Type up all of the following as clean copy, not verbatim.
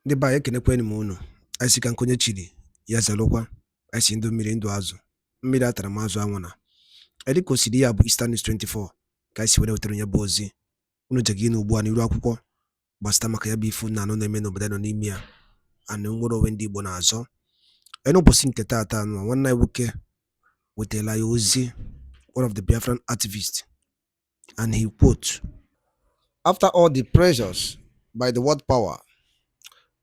Ndị be anyị ekenekwanụ m unu. Anyị sị ka nkonye chiri ya zalụkwa. Anyị si ndụ mmiri ndụ azụ. Mmiri atara m azụ anwụna. Anyị dịka o si dị ya bụ Easter News 24 ka anyị si were wetara ya bụ ozi. Unu jega ịnụ ugbu a n'iru akwụkwọ gbasịta maka ya bụ ifu na anụ na-eme n'obodo nọ n'ime ya anụ nwere onwe ndị Igbo na-azọ. Anyị n'ụbọchị nke taata anụ nwanne anyị nwoke wetara ya ozi, one of the Biafran activists, and he quote, "After all the pressures by the world power,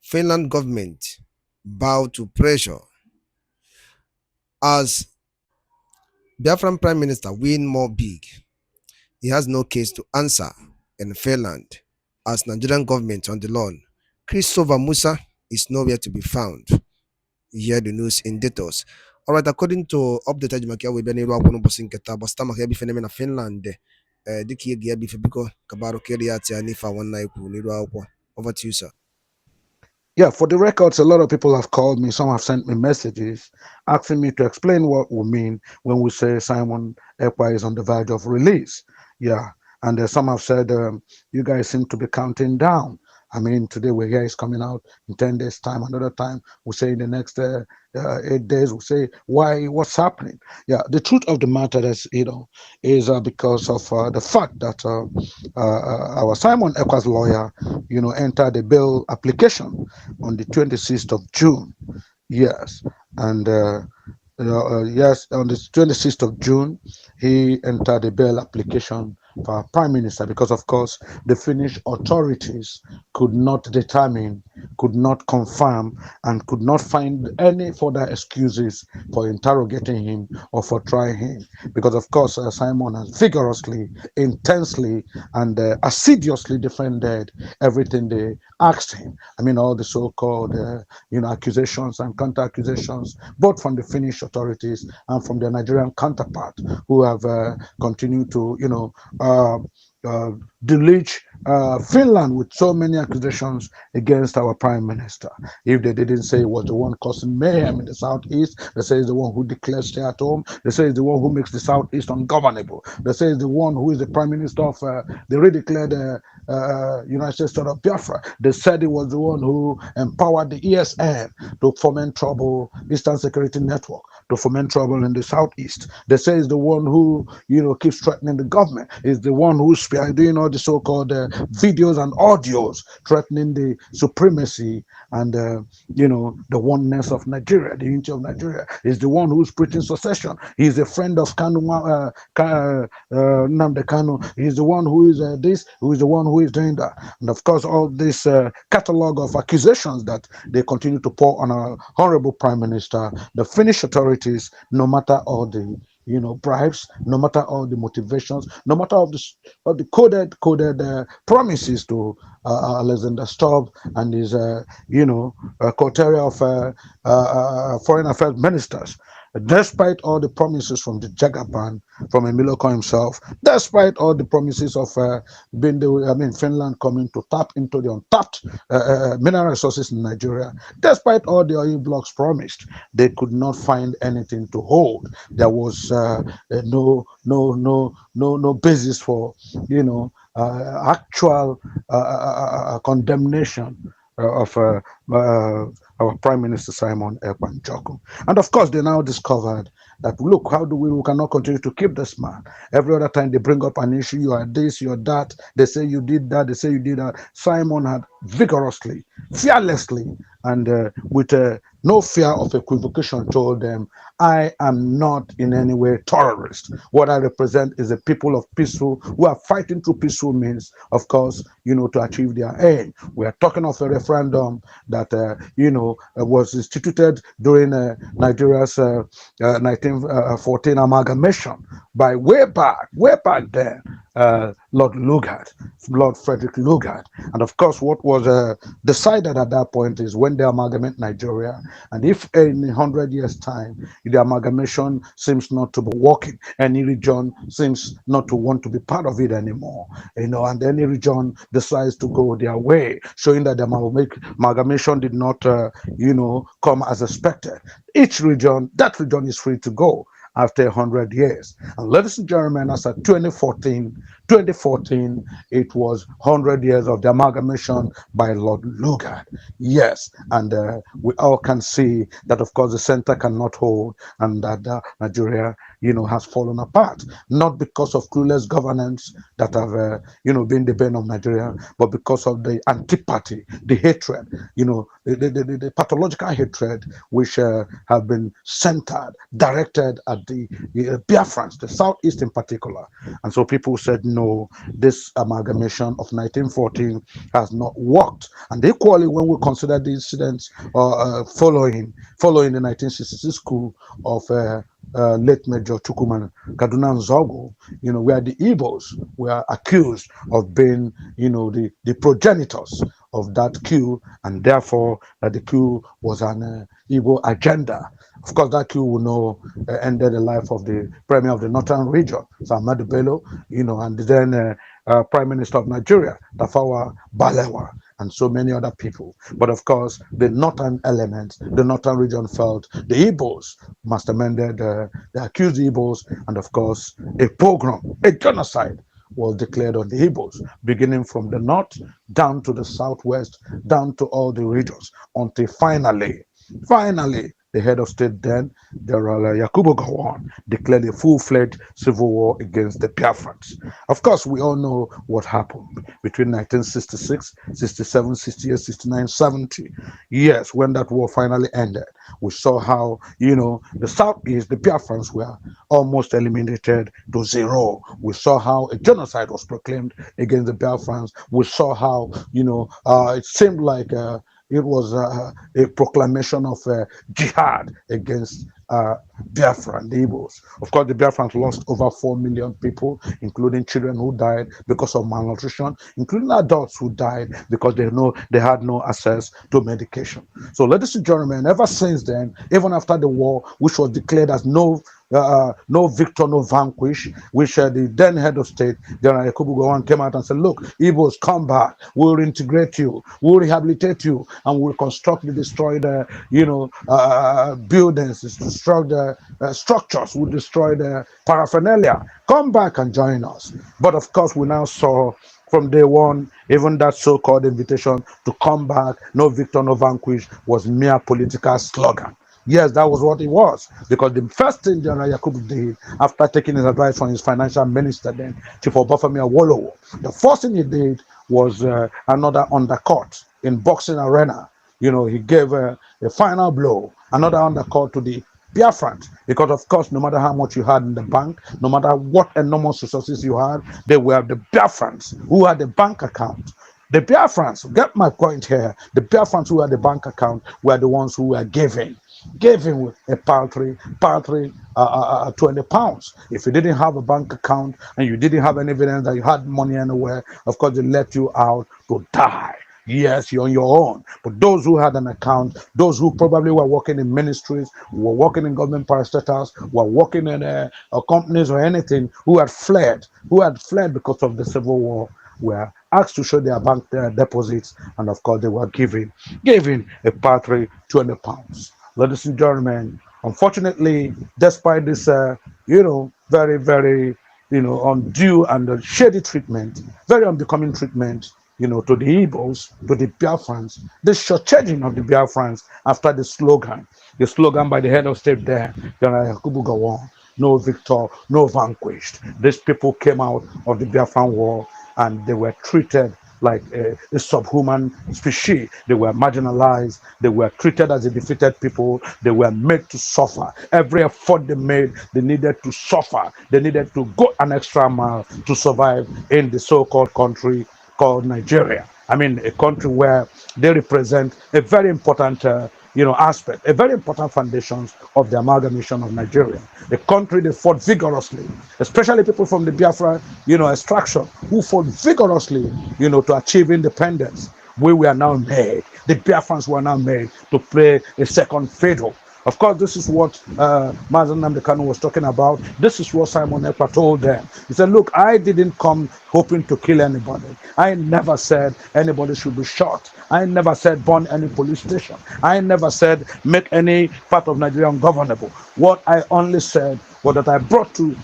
Finland government bowed to pressure as Biafran Prime Minister win more big. He has no case to answer in Finland as Nigerian government on the lawn. Christopher Musa is nowhere to be found." Hear the news in details. Alright, according to updated Makia Webeni Rakuno Bosinketa, Bastama Hebi Phenomena Finland, Diki Gabi Fabiko, Kabaro Keriati, and Ifa one night. Over to you, sir. Yeah, for the records, a lot of people have called me. Some have sent me messages asking me to explain what we mean when we say Simon Ekpa is on the verge of release. Yeah, and some have said, you guys seem to be counting down. I mean, today we hear he's coming out in 10 days' time. Another time, we say in the next 8 days, we say, why, what's happening? Yeah, the truth of the matter is, is because of the fact that our Simon Ekpa's lawyer, entered a bail application on the 26th of June. Yes, and yes, on the 26th of June, he entered a bail application for our Prime Minister because, of course, the Finnish authorities could not determine, could not confirm, and could not find any further excuses for interrogating him or for trying him. Because, of course, Simon has vigorously, intensely, and assiduously defended everything they asked him. I mean, all the so-called, accusations and counter-accusations, both from the Finnish authorities and from their Nigerian counterpart, who have continued to, deluge Finland with so many accusations against our Prime Minister. If they didn't say he was the one causing mayhem in the Southeast, they say he's the one who declares stay at home. They say he's the one who makes the Southeast ungovernable. They say he's the one who is the Prime Minister of the redeclared United States of Biafra. They said he was the one who empowered the ESN to foment trouble, Eastern Security Network, to foment trouble in the Southeast. They say he's the one who, keeps threatening the government. He's the one who's doing all the so-called videos and audios threatening the supremacy and, the oneness of Nigeria, the unity of Nigeria. He's the one who's preaching secession. He's a friend of Nnamdi Kanu. He's the one who is this, who is the one who is doing that. And of course, all this catalog of accusations that they continue to pour on our honorable Prime Minister, the Finnish authorities, no matter all the bribes, no matter all the motivations, no matter all the coded promises to Alexander Stubb and his coterie of foreign affairs ministers. Despite all the promises from the Jagaban, from Emiloko himself, despite all the promises of Finland coming to tap into the untapped mineral resources in Nigeria, despite all the oil blocks promised, they could not find anything to hold. There was no basis for actual condemnation of our Prime Minister Simon Ekpa Njoku. And of course, they now discovered that, look, we cannot continue to keep this man. Every other time they bring up an issue, you are this, you are that, they say you did that, they say you did that. Simon had vigorously, fearlessly, and with no fear of equivocation told them, I am not in any way terrorist. What I represent is a people of peaceful, who are fighting through peaceful means, of course, to achieve their aim. We are talking of a referendum that, was instituted during Nigeria's 1914 amalgamation by way back then, Lord Frederick Lugard. And of course, what was decided at that point is when they amalgamate Nigeria, and if in 100 years' time, the amalgamation seems not to be working, any region seems not to want to be part of it anymore, and any region decides to go their way, showing that the amalgamation did not, come as expected. That region is free to go. after 100 years. And ladies and gentlemen, as at 2014, it was 100 years of the amalgamation by Lord Lugard. Yes, and we all can see that, of course, the center cannot hold, and that Nigeria, has fallen apart, not because of clueless governance that have, been the bane of Nigeria, but because of the antipathy, the hatred, the pathological hatred which have been centered, directed at the Biafrans, the Southeast in particular. And so people said, no, this amalgamation of 1914 has not worked. And equally, when we consider the incidents following the 1966 coup of late Major Chukwuma Kaduna Nzogu, where the Igbos were accused of being, the progenitors of that coup, and therefore that the coup was an Igbo agenda. Of course, that coup will know ended the life of the Premier of the Northern Region, Ahmadu Bello, and then Prime Minister of Nigeria, Tafawa Balewa, and so many other people. But of course, the northern element, the northern region felt the Igbos masterminded, the accused Igbos, and of course, a pogrom, a genocide was declared on the Igbos, beginning from the north down to the southwest, down to all the regions, until finally, the head of state then, General Yakubu Gowon, declared a full-fledged civil war against the Biafrans. Of course, we all know what happened between 1966, 67, 68, 69, 70. Yes, when that war finally ended, we saw how, the Southeast, the Biafrans were almost eliminated to zero. We saw how a genocide was proclaimed against the Biafrans. We saw how, it seemed like it was a proclamation of jihad against Biafra and the Igbos. Of course, the Biafrans lost over 4 million people, including children who died because of malnutrition, including adults who died because they had no access to medication. So, ladies and gentlemen, ever since then, even after the war, which was declared as no victor, no vanquish, which the then head of state, General Yakubu Gowon, came out and said, look, Igbos, come back, we'll reintegrate you, we'll rehabilitate you, and we'll construct the destroyed, buildings, destroy the structures, we'll destroy the paraphernalia. Come back and join us. But of course, we now saw from day one, even that so-called invitation to come back, no victor, no vanquish, was mere political slogan. Yes, that was what it was. Because the first thing General Yakubu did, after taking his advice from his financial minister then, Chief Obafemi Awolowo, the first thing he did was another undercut in boxing arena. He gave a final blow, another undercut to the Biafrans, because of course, no matter how much you had in the bank, no matter what enormous resources you had, they were the Biafrans who had the bank account. The Biafrans, get my point here, the Biafrans who had the bank account were the ones who were giving with a paltry 20 pounds. If you didn't have a bank account and you didn't have any evidence that you had money anywhere, of course they let you out to die. Yes, you're on your own. But those who had an account, those who probably were working in ministries, were working in government parastatals, were working in companies or anything, who had fled because of the civil war, were asked to show their bank deposits, and of course they were giving a paltry 20 pounds. Ladies and gentlemen, unfortunately, despite this, very, very, undue and shady treatment, very unbecoming treatment, to the Igbos, to the Biafrans, the shortchanging of the Biafrans after the slogan by the head of state there, General Yakubu Gowon, no victor, no vanquished. These people came out of the Biafran war and they were treated like a subhuman species. They were marginalized. They were treated as a defeated people. They were made to suffer. Every effort they made, they needed to suffer. They needed to go an extra mile to survive in the so-called country called Nigeria. I mean, a country where they represent a very important aspect, a very important foundations of the amalgamation of Nigeria. The country they fought vigorously, especially people from the Biafra, extraction, who fought vigorously, to achieve independence. We were now made, the Biafrans were now made to play a second fiddle. Of course, this is what Mazen Namdekanu was talking about. This is what Simon Ekpa told them. He said, look, I didn't come hoping to kill anybody. I never said anybody should be shot. I never said burn any police station. I never said make any part of Nigeria ungovernable. What I only said was that I brought to,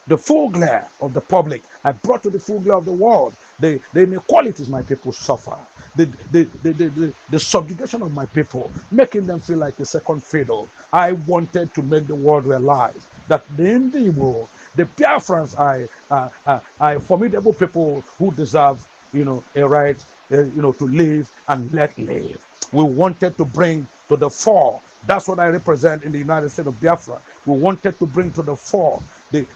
the full glare of the public. I brought to the full glare of the world the inequalities my people suffer, the subjugation of my people, making them feel like a second fiddle. I wanted to make the world realize that the Indian, the Biafrans are formidable people who deserve, a right, to live and let live. We wanted to bring to the fore. That's what I represent in the United States of Biafra. We wanted to bring to the fore the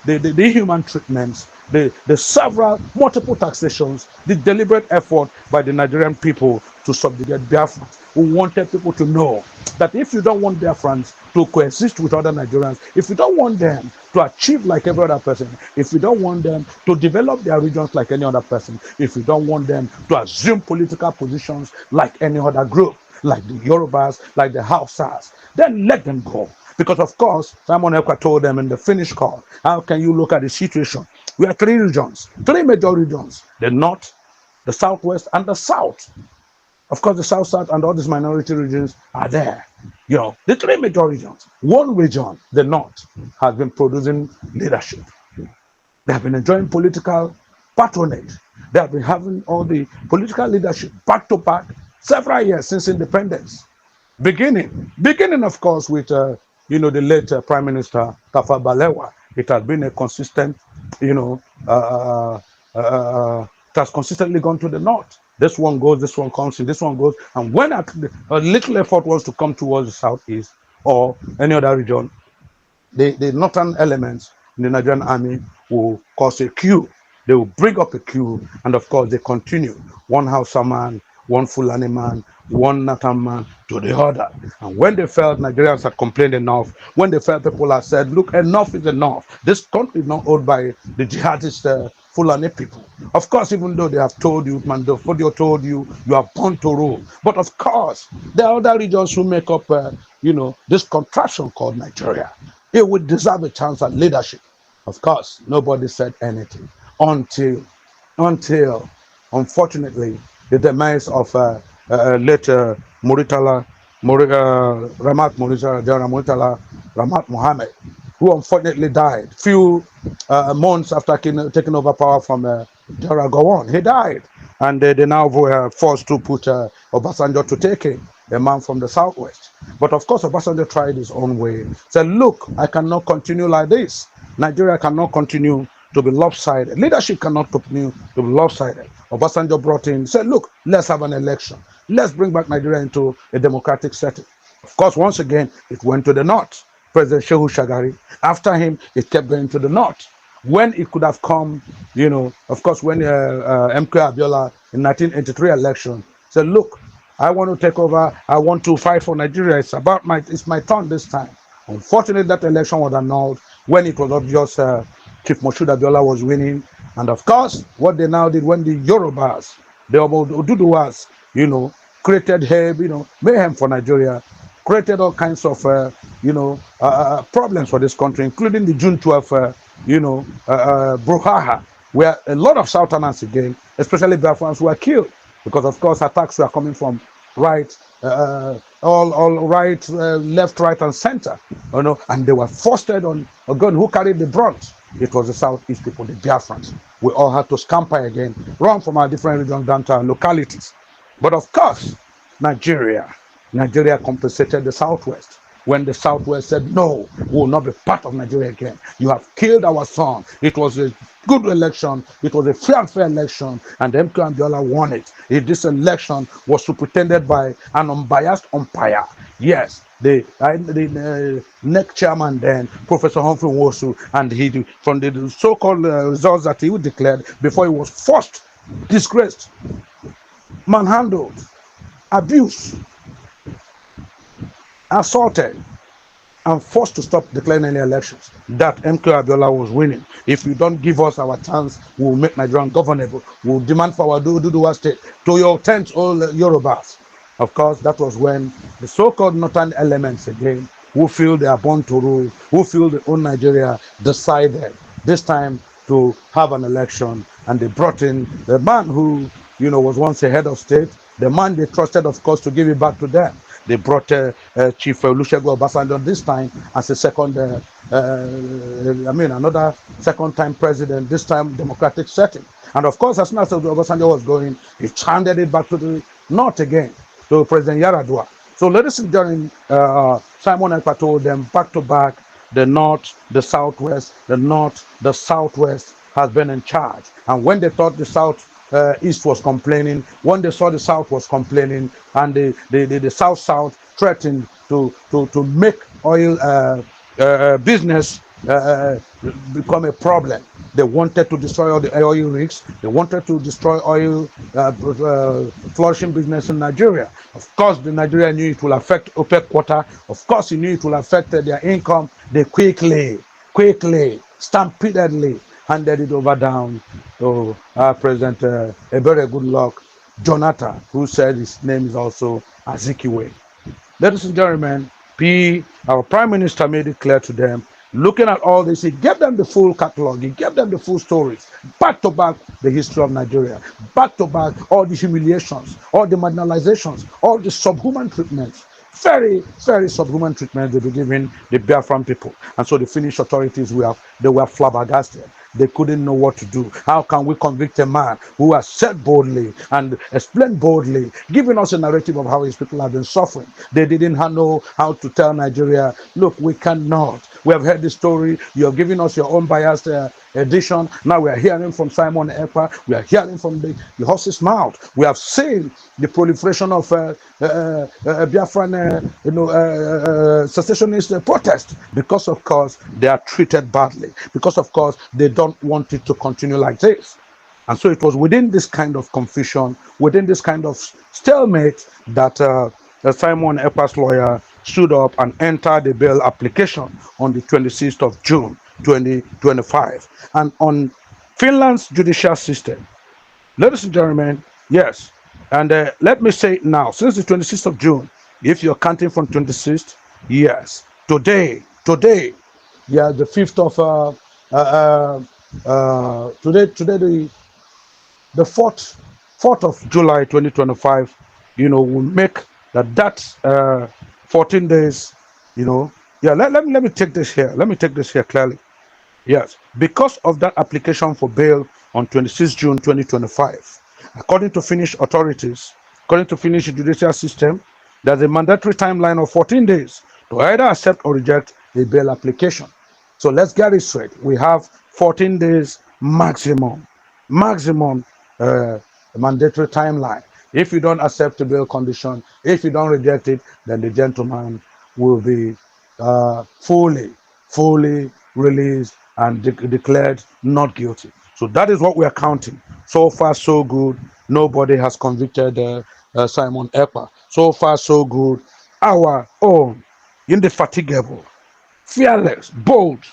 human treatments, the several multiple taxations, the deliberate effort by the Nigerian people to subjugate Biafra. We wanted people to know that if you don't want Biafrans to coexist with other Nigerians, if you don't want them to achieve like every other person, if you don't want them to develop their regions like any other person, if you don't want them to assume political positions like any other group, like the Yorubas, like the Hausas, then let them go. Because of course, Simon Ekpa told them in the Finnish call, how can you look at the situation? We have three regions, three major regions, the North, the Southwest, and the South. Of course, the South and all these minority regions are there. The three major regions. One region, the North, has been producing leadership. They have been enjoying political patronage. They have been having all the political leadership back to back several years since independence. Beginning, of course, with the late Prime Minister Tafawa Balewa. It has been a consistent, it has consistently gone to the North. This one goes, this one comes in, this one goes. And when a little effort wants to come towards the Southeast or any other region, the northern elements in the Nigerian army will cause a queue. They will bring up a queue, and of course they continue. One Hausa man, one Fulani man, one Nathan man to the other. And when they felt Nigerians had complained enough, when they felt people had said, look, enough is enough. This country is not owned by the jihadist Fulani people. Of course, even though they have told you, Mandofodio told you, you are born to rule. But of course, there are other regions who make up, this contraction called Nigeria. It would deserve a chance at leadership. Of course, nobody said anything until, unfortunately, the demise of late Ramat Mohammed, who unfortunately died few months after taking over power from General Gowon. He died, and they now were forced to put Obasanjo to take him, a man from the Southwest. But of course, Obasanjo tried his own way. Said, look, I cannot continue like this. Nigeria cannot continue to be lopsided. Leadership cannot continue to be lopsided. Obasanjo brought in, said, look, let's have an election. Let's bring back Nigeria into a democratic setting. Of course, once again, it went to the North. President Shehu Shagari. After him, it kept going to the North. When it could have come, of course, when MK Abiola in 1983 election said, look, I want to take over. I want to fight for Nigeria. It's my turn this time. Unfortunately, that election was annulled when it was obvious Chief Moshood Abiola was winning. And of course, what they now did when the Yorubas, the Oduduwas, created mayhem for Nigeria, created all kinds of problems for this country, including the June 12th brouhaha, where a lot of Southerners again, especially Biafrans, were killed because of course attacks were coming from right, all right, left, right, and center, and they were foisted on a gun. Who carried the brunt? It was the Southeast people, the Biafrans. We all had to scamper again, run from our different regions down to our localities. But of course, Nigeria compensated the Southwest when the Southwest said, no, we will not be part of Nigeria again. You have killed our son. It was a good election. It was a fair election, and MK Abiola won it. This election was superintended by an unbiased umpire. Yes, the NEC chairman then, Professor Humphrey Nwosu, and he, from the so-called results that he declared before he was forced, disgraced, manhandled, abused, assaulted, and forced to stop declaring any elections, that MK Abiola was winning. If you don't give us our chance, we'll make Nigeria ungovernable. We'll demand for our Duduwa state to your tent, all Yorubas. Of course, that was when the so-called northern elements again who feel they are born to rule, who feel they own Nigeria, decided this time to have an election, and they brought in the man who, was once a head of state, the man they trusted, of course, to give it back to them. They brought Chief Olusegun Obasanjo this time as a second, another second-time president, this time democratic setting. And of course, as soon as Obasanjo was going, he handed it back to the north again, to President Yaradua. So ladies and gentlemen, Simon Ekpa told them back to back, the north, the southwest, the north, the southwest has been in charge. And when they thought the south east was complaining, when they saw the south was complaining, and the south threatened to make oil business become a problem. They wanted to destroy all the oil rigs. They wanted to destroy oil flourishing business in Nigeria. Of course, the Nigeria knew it will affect OPEC quota. Of course, he knew it will affect their income. They quickly, stampededly handed it over down to President Ebere Goodluck Jonathan, who said his name is also Azikiwe. Ladies and gentlemen, our Prime Minister made it clear to them, looking at all this, he gave them the full catalog, he gave them the full stories, back to back the history of Nigeria, back to back all the humiliations, all the marginalizations, all the subhuman treatments, very, very subhuman treatment they were giving the Biafran people. And so the Finnish authorities they were flabbergasted. They couldn't know what to do. How can we convict a man who has said boldly and explained boldly, giving us a narrative of how his people have been suffering? They didn't know how to tell Nigeria, look, we cannot. We have heard the story. You're giving us your own biased edition. Now we are hearing from Simon Ekpa. We are hearing from the horse's mouth. We have seen the proliferation of Biafran, secessionist protest, because of course they are treated badly, because of course they don't want it to continue like this. And so it was within this kind of confusion, within this kind of stalemate, that Simon Ekpa's lawyer stood up and entered the bail application on the 26th of June 2025. And on Finland's judicial system, ladies and gentlemen, yes, and let me say it now, since the 26th of June, if you're counting from 26th, yes, today, yeah, the 5th of today the 4th of July 2025, will make that 14 days, yeah, let me take this here clearly. Yes, because of that application for bail on 26 June 2025, according to Finnish authorities, according to Finnish judicial system, there's a mandatory timeline of 14 days to either accept or reject a bail application. So let's get it straight. We have 14 days maximum mandatory timeline. If you don't accept the bail condition, if you don't reject it, then the gentleman will be fully released and declared not guilty. So that is what we are counting. So far, so good. Nobody has convicted Simon Ekpa. So far, so good. Our own indefatigable, fearless, bold,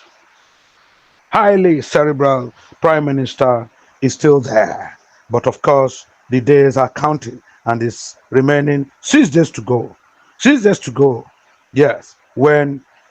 highly cerebral Prime Minister is still there. But of course, the days are counting, and it's remaining 6 days to go. 6 days to go. Yes.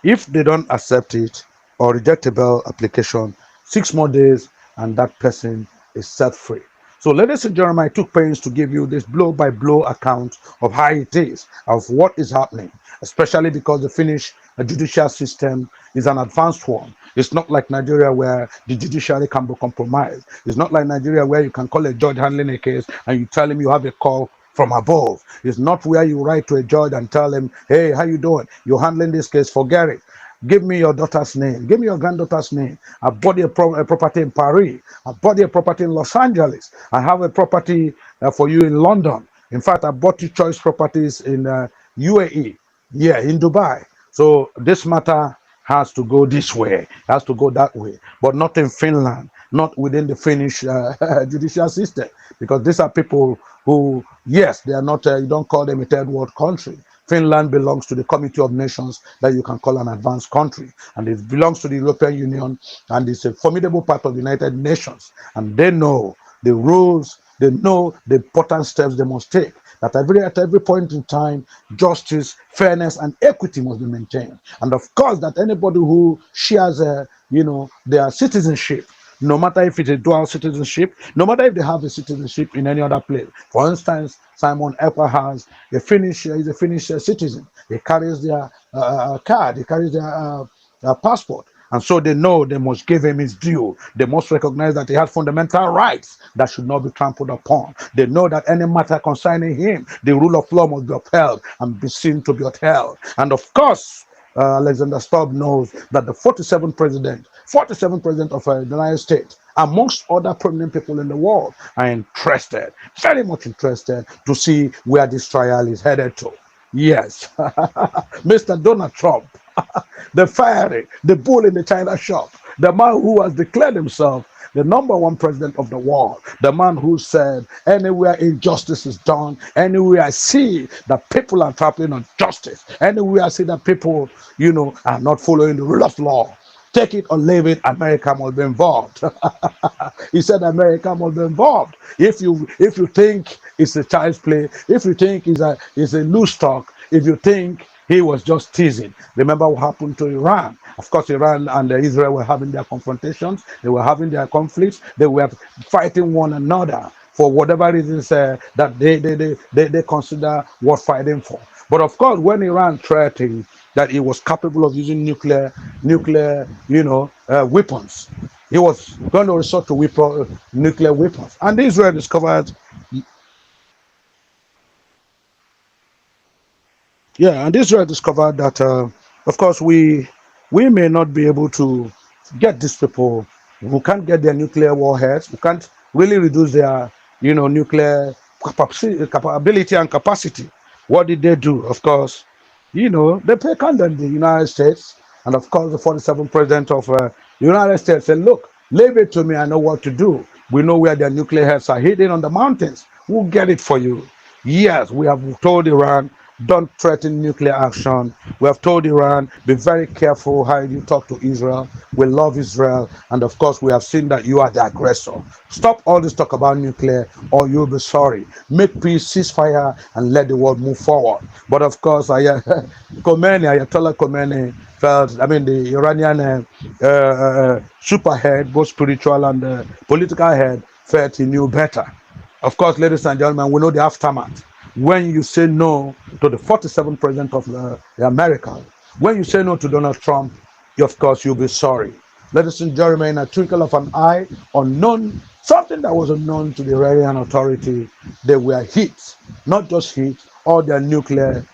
If they don't accept it or reject a bail application, 6 more days, and that person is set free. So, ladies and gentlemen, I took pains to give you this blow-by-blow account of how it is, of what is happening, especially because the Finnish judicial system is an advanced one. It's not like Nigeria where the judiciary can be compromised. It's not like Nigeria where you can call a judge handling a case and you tell him you have a call from above. It's not where you write to a judge and tell him, hey, how you doing? You're handling this case, forget it. Give me your daughter's name. Give me your granddaughter's name. I bought a property in Paris. I bought a property in Los Angeles. I have a property for you in London. In fact, I bought you choice properties in UAE. Yeah, in Dubai. So this matter has to go this way, has to go that way, but not in Finland, not within the Finnish judicial system, because these are people who, yes, they are not, you don't call them a third world country. Finland belongs to the Committee of Nations that you can call an advanced country, and it belongs to the European Union, and it's a formidable part of the United Nations, and they know the rules, they know the important steps they must take. that at every point in time, justice, fairness, and equity must be maintained. And of course, that anybody who shares, their citizenship, no matter if it's a dual citizenship, no matter if they have a citizenship in any other place. For instance, Simon Ekpa has is a Finnish citizen. He carries their card, he carries their passport. And so they know they must give him his due. They must recognize that he has fundamental rights that should not be trampled upon. They know that any matter concerning him, the rule of law must be upheld and be seen to be upheld. And of course, Alexander Stubb knows that the 47th president of the United States, amongst other prominent people in the world, are interested, very much interested, to see where this trial is headed to. Yes, Mr. Donald Trump, the fiery, the bull in the China shop, the man who has declared himself the number one president of the world, the man who said, anywhere injustice is done, anywhere I see that people are trampling on justice, anywhere I see that people, are not following the rule of law, take it or leave it, America must be involved. He said America must be involved. If you think it's a child's play, if you think it's a loose talk, if you think he was just teasing. Remember what happened to Iran. Of course, Iran and Israel were having their confrontations. They were having their conflicts. They were fighting one another for whatever reasons that they consider worth fighting for. But of course, when Iran threatened that he was capable of using nuclear weapons, he was going to resort to nuclear weapons. And Israel discovered, that, of course, we may not be able to get these people who can't get their nuclear warheads, who can't really reduce their, nuclear capability and capacity. What did they do? Of course, they pay condemn the United States, and of course, the 47th president of the United States said, "Look, leave it to me. I know what to do. We know where their nuclear heads are hidden on the mountains. We'll get it for you." Yes, we have told Iran, don't threaten nuclear action. We have told Iran, be very careful how you talk to Israel. We love Israel. And of course, we have seen that you are the aggressor. Stop all this talk about nuclear or you'll be sorry. Make peace, ceasefire, and let the world move forward. But of course, Ayatollah Khomeini felt, the Iranian super head, both spiritual and political head, felt he knew better. Of course, ladies and gentlemen, we know the aftermath. When you say no to the 47th president of America, when you say no to Donald Trump, of course, you'll be sorry. Ladies and gentlemen, in a twinkle of an eye, something that was unknown to the Iranian authority, they were hit, not just hit, all their nuclear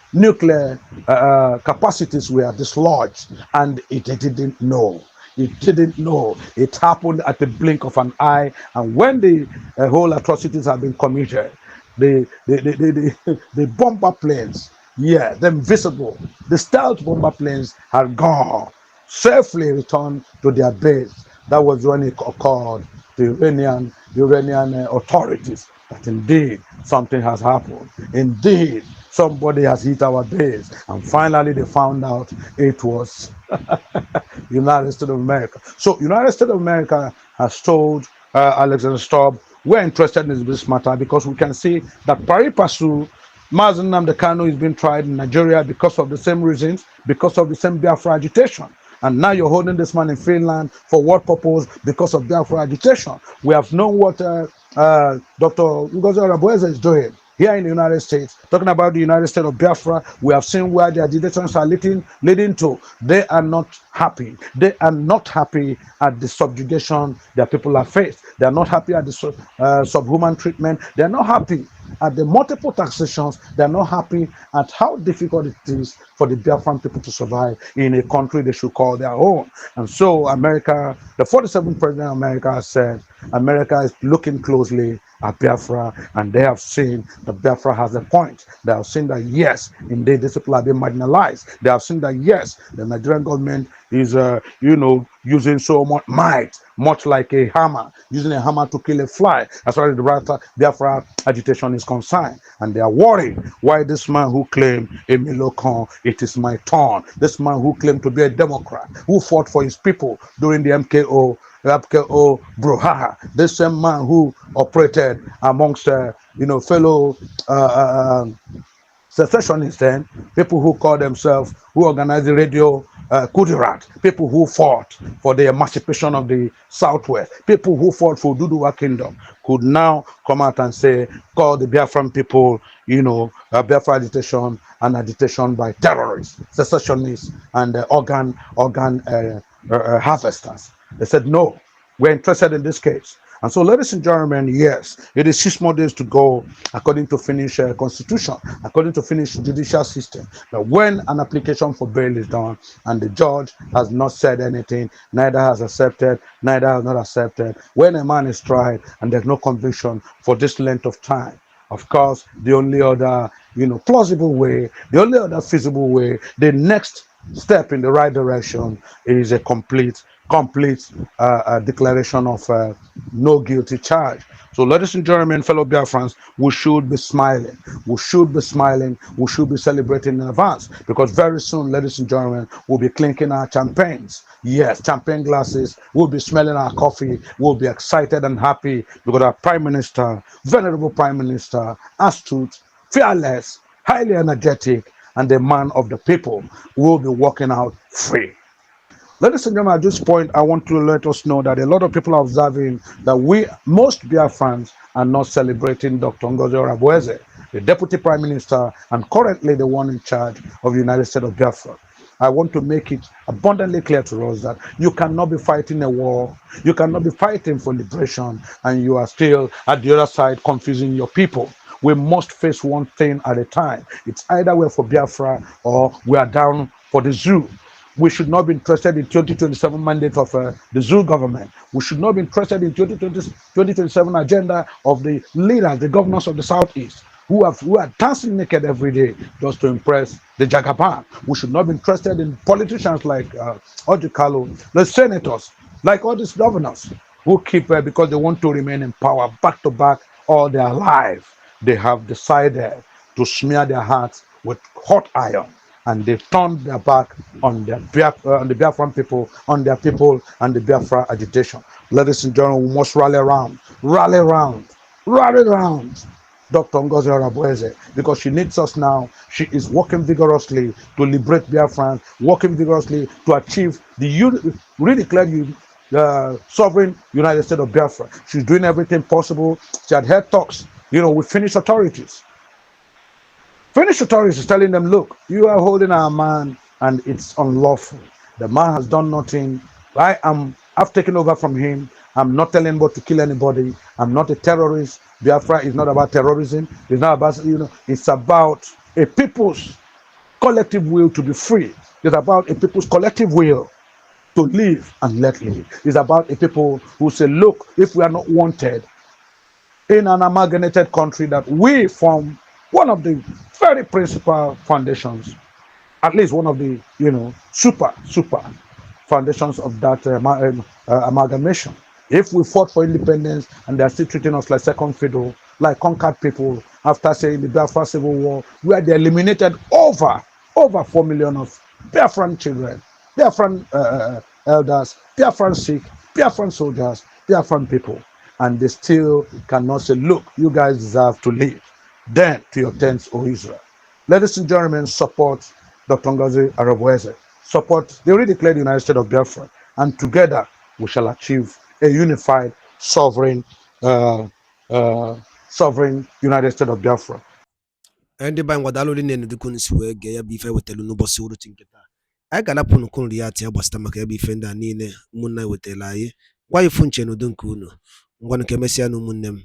capacities were dislodged, and it didn't know. It didn't know. It happened at the blink of an eye, and when the whole atrocities have been committed, the bomber planes, the invisible, the stealth bomber planes had gone, safely returned to their base. That was when it occurred to Iranian authorities that indeed something has happened. Indeed, somebody has hit our base. And finally, they found out it was United States of America. So United States of America has told Alexander Stubb, we're interested in this matter because we can see that pari passu, Mazi Nnamdi Kanu is being tried in Nigeria because of the same reasons, because of the same Biafra agitation. And now you're holding this man in Finland for what purpose? Because of Biafra agitation. We have known what Dr. Ngozi Orabueze is doing here in the United States, talking about the United States of Biafra. We have seen where the agitations are leading to. They are not happy. They are not happy at the subjugation that people have faced. They are not happy at the subhuman treatment. They are not happy at the multiple taxations. They are not happy at how difficult it is for the Biafran people to survive in a country they should call their own. And so America, the 47th president of America, has said America is looking closely at Biafra, and they have seen that Biafra has a point. They have seen that yes, indeed, these people have been marginalized. They have seen that yes, the Nigerian government is using so much might, much like a hammer, using a hammer to kill a fly, as far as the Biafra agitation is concerned. And they are worried why this man who claimed Emilokon, it is my turn, this man who claimed to be a Democrat, who fought for his people during the MKO brouhaha, this same man who operated amongst fellow secessionists, then people who call themselves, who organize the radio Kudirat, people who fought for the emancipation of the Southwest, people who fought for Duduwa Kingdom, could now come out and say, call the Biafran people, Biafra agitation and agitation by terrorists, secessionists, and organ harvesters. They said, no, we're interested in this case. And so, ladies and gentlemen, yes, it is 6 more days to go according to Finnish constitution, according to Finnish judicial system. But when an application for bail is done and the judge has not said anything, neither has accepted, neither has not accepted, when a man is tried and there's no conviction for this length of time, of course, the only other, plausible way, the only other feasible way, the next step in the right direction is a complete declaration of no guilty charge. So, ladies and gentlemen, fellow Biafrans, we should be smiling. We should be smiling. We should be celebrating in advance, because very soon, ladies and gentlemen, we'll be clinking our champagnes. Yes, champagne glasses. We'll be smelling our coffee. We'll be excited and happy because our Prime Minister, venerable Prime Minister, astute, fearless, highly energetic, and a man of the people, will be walking out free. Ladies and gentlemen, at this point, I want to let us know that a lot of people are observing that most Biafrans are not celebrating Dr. Ngozi Orabueze, the Deputy Prime Minister and currently the one in charge of the United States of Biafra. I want to make it abundantly clear to us that you cannot be fighting a war, you cannot be fighting for liberation, and you are still at the other side confusing your people. We must face one thing at a time. It's either we're for Biafra or we are down for the zoo. We should not be interested in 2027 mandate of the zoo government. We should not be interested in 2027 agenda of the leaders, the governors of the Southeast, who are dancing naked every day just to impress the Jagaban. We should not be interested in politicians like Ojukalo, the senators, like all these governors who keep because they want to remain in power back to back all their life. They have decided to smear their hearts with hot iron, and they've turned their back on the Biafran people, on their people, and the Biafra agitation. Ladies and gentlemen, we must rally around Dr. Ngozi Orabueze, because she needs us now. She is working vigorously to liberate Biafran, working vigorously to achieve the redeclared sovereign United States of Biafra. She's doing everything possible. She had held talks, with Finnish authorities. Finnish authorities is telling them, look, you are holding our man and it's unlawful. The man has done nothing. I've taken over from him. I'm not telling anybody to kill anybody. I'm not a terrorist. Biafra is not about terrorism. It's not about, it's about a people's collective will to be free. It's about a people's collective will to live and let live. It's about a people who say, look, if we are not wanted in an amalgamated country, that we form one of the very principal foundations, at least one of the super foundations of that amalgamation. If we fought for independence and they're still treating us like second fiddle, like conquered people, after saying the Biafra Civil War, where they eliminated over 4 million of Biafran children, Biafran elders, Biafran sick, Biafran soldiers, Biafran people, and they still cannot say, look, you guys deserve to live. Then to your tents, O Israel. Ladies and gentlemen, support Dr. Ngozi Orabueze. Support the redeclared United States of Biafra. And together we shall achieve a unified, sovereign United States of Biafra. Ndị ba ngwadalụ ndị na-enedukwu si wee gee ya bụ ife wetelu n'ụbọchị uruchi nke taa. Anyị ga-anapụ nnukwu nri ya tinye gbasịta maka ebe ife ndị a niile ụmụnne wetara anyị. Gwa ifu nche n'udo nke unu. Ngwanụ ka emesịa na ụmụnne m.